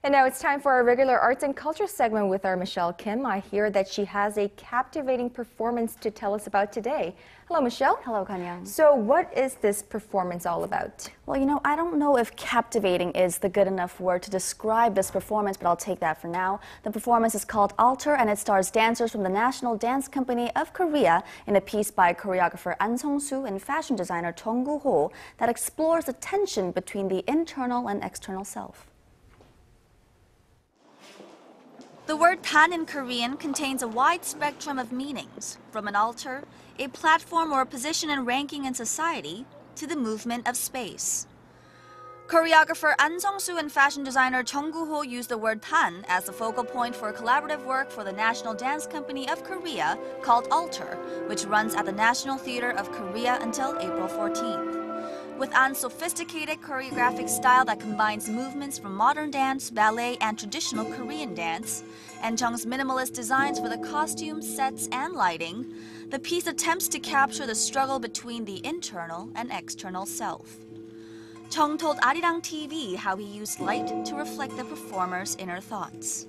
And now it's time for our regular arts and culture segment with our Michelle Kim. I hear that she has a captivating performance to tell us about today. Hello, Michelle. Hello, Conn-young. So what is this performance all about? Well, I don't know if captivating is the good enough word to describe this performance, but I'll take that for now. The performance is called Alter, and it stars dancers from the National Dance Company of Korea in a piece by choreographer Ahn Sung-soo and fashion designer Jung Ku-ho that explores the tension between the internal and external self. The word tan in Korean contains a wide spectrum of meanings, from an altar, a platform or a position and ranking in society, to the movement of space. Choreographer Ahn Sung-soo and fashion designer Jung Ku-ho used the word tan as the focal point for a collaborative work for the National Dance Company of Korea called Alter, which runs at the National Theatre of Korea until April 14th. With Ahn's sophisticated choreographic style that combines movements from modern dance, ballet, and traditional Korean dance, and Jung's minimalist designs for the costumes, sets, and lighting, the piece attempts to capture the struggle between the internal and external self. Jung told Arirang TV how he used light to reflect the performer's inner thoughts.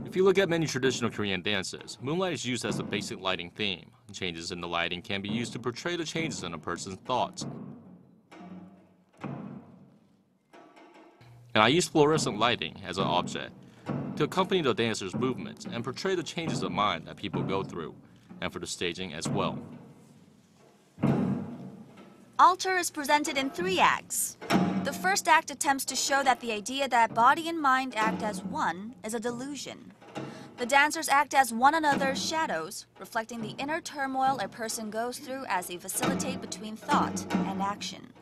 If you look at many traditional Korean dances, moonlight is used as a basic lighting theme. Changes in the lighting can be used to portray the changes in a person's thoughts. And I use fluorescent lighting as an object to accompany the dancer's movements and portray the changes of mind that people go through, and for the staging as well. Alter is presented in 3 acts. The first act attempts to show that the idea that body and mind act as one is a delusion. The dancers act as one another's shadows, reflecting the inner turmoil a person goes through as they facilitate between thought and action.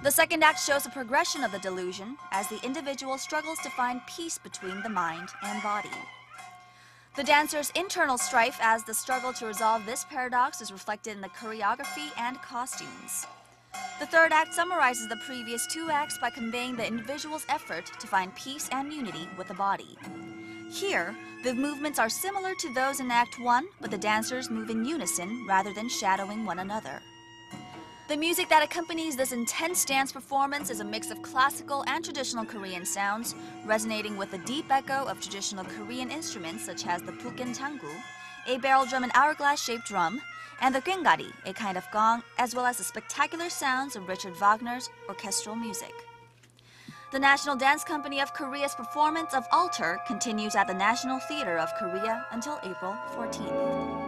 The second act shows a progression of the delusion as the individual struggles to find peace between the mind and body. The dancer's internal strife as the struggle to resolve this paradox is reflected in the choreography and costumes. The third act summarizes the previous 2 acts by conveying the individual's effort to find peace and unity with the body. Here, the movements are similar to those in Act 1, but the dancers move in unison rather than shadowing one another. The music that accompanies this intense dance performance is a mix of classical and traditional Korean sounds, resonating with the deep echo of traditional Korean instruments such as the puk and changu, a barrel drum and hourglass-shaped drum, and the gwangari, a kind of gong, as well as the spectacular sounds of Richard Wagner's orchestral music. The National Dance Company of Korea's performance of Alter continues at the National Theatre of Korea until April 14th.